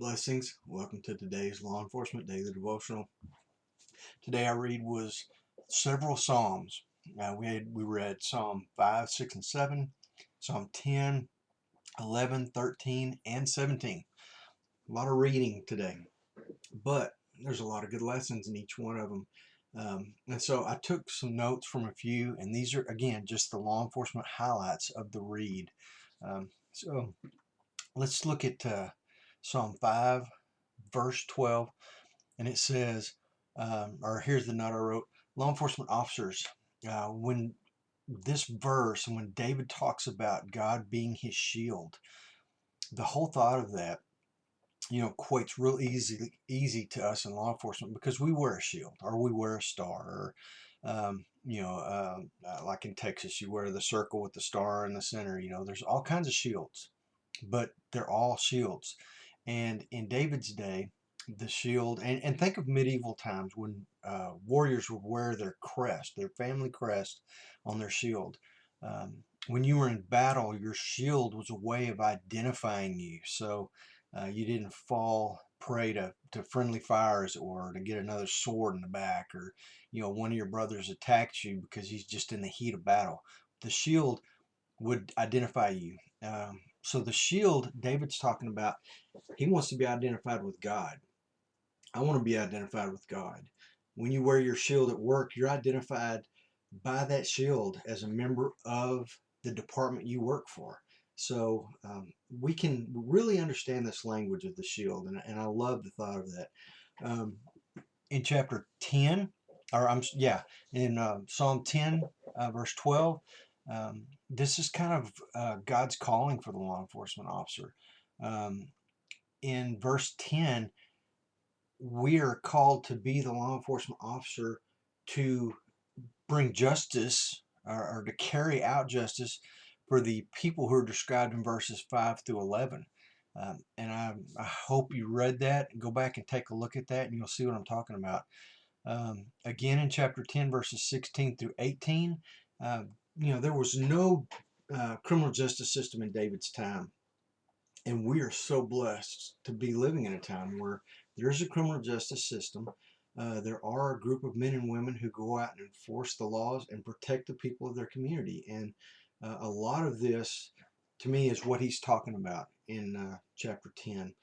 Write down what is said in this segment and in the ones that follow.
Blessings. Welcome to today's Law Enforcement Daily Devotional. Today our read was several Psalms. We read Psalm 5, 6, and 7, Psalm 10, 11, 13, and 17. A lot of reading today, but there's a lot of good lessons in each one of them. And so I took some notes from a few, and these are, again, just the law enforcement highlights of the read. So let's look at Psalm 5, verse 12, and it says, or here's the note I wrote: law enforcement officers, when this verse and when David talks about God being his shield, the whole thought of that, equates real easy to us in law enforcement because we wear a shield or we wear a star, or like in Texas, you wear the circle with the star in the center. There's all kinds of shields, but they're all shields. And in David's day, the shield, and think of medieval times when warriors would wear their crest, their family crest, on their shield. When you were in battle, your shield was a way of identifying you, so you didn't fall prey to friendly fires, or to get another sword in the back, or one of your brothers attacks you because he's just in the heat of battle. The shield would identify you. So the shield David's talking about, he wants to be identified with God. I want to be identified with God. When you wear your shield at work, you're identified by that shield as a member of the department you work for. So we can really understand this language of the shield, and I love the thought of that. In chapter 10, in Psalm 10, verse 12, this is kind of God's calling for the law enforcement officer. In verse 10, we are called to be the law enforcement officer to bring justice, or to carry out justice for the people who are described in verses 5 through 11. And I hope you read that and go back and take a look at that, and you'll see what I'm talking about. Again, in chapter 10, verses 16 through 18, there was no criminal justice system in David's time. And we are so blessed to be living in a time where there's a criminal justice system. There are a group of men and women who go out and enforce the laws and protect the people of their community. And a lot of this, to me, is what he's talking about in chapter 10.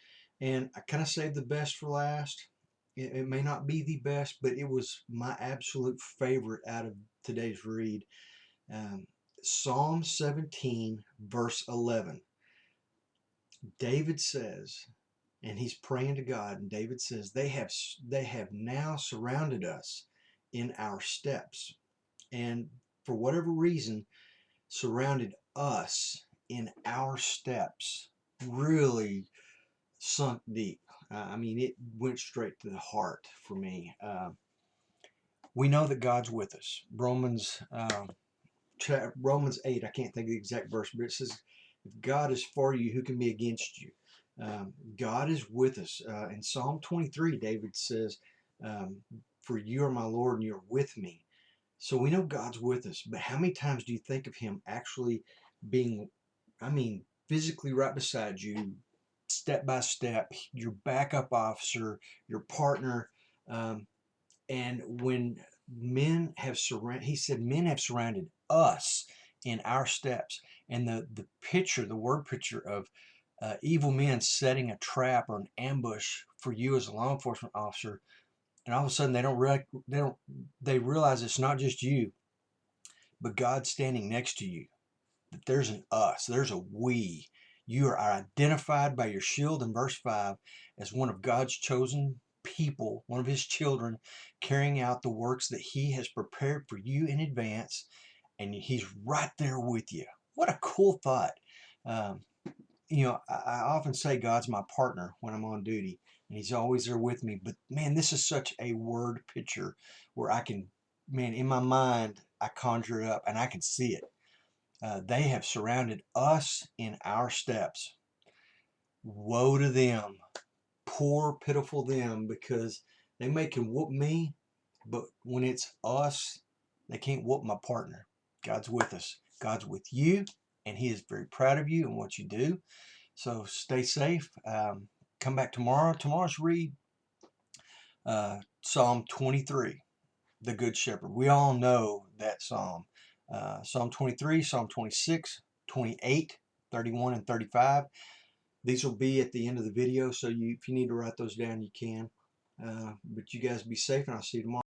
And I kind of saved the best for last. It may not be the best, but it was my absolute favorite out of today's read. Psalm 17, verse 11. David says, and he's praying to God, and David says, they have now surrounded us in our steps. And for whatever reason, surrounded us in our steps really sunk deep. It went straight to the heart for me. We know that God's with us. Romans 8, I can't think of the exact verse, but it says, if God is for you, who can be against you? God is with us. In Psalm 23, David says, for you are my Lord and you're with me. So we know God's with us, but how many times do you think of him actually being, physically right beside you, step by step, your backup officer, your partner? And when men have surrounded, he said, men have surrounded us in our steps. And the word picture of evil men setting a trap or an ambush for you as a law enforcement officer, and all of a sudden they realize it's not just you, but God's standing next to you. That there's an us, there's a we. You are identified by your shield in verse 5 as one of God's chosen people, one of his children, carrying out the works that he has prepared for you in advance, and he's right there with you. What a cool thought. I often say God's my partner when I'm on duty, and he's always there with me. But man, this is such a word picture where I can, in my mind, I conjure it up and I can see it. They have surrounded us in our steps. Woe to them, poor, pitiful them, because they can whoop me, but when it's us, they can't whoop my partner. God's with us. God's with you, and he is very proud of you and what you do. So stay safe. come back tomorrow. Tomorrow's read Psalm 23, the Good Shepherd. We all know that psalm. Psalm 23, Psalm 26, 28, 31, and 35. These will be at the end of the video, so if you need to write those down, you can. But you guys be safe, and I'll see you tomorrow.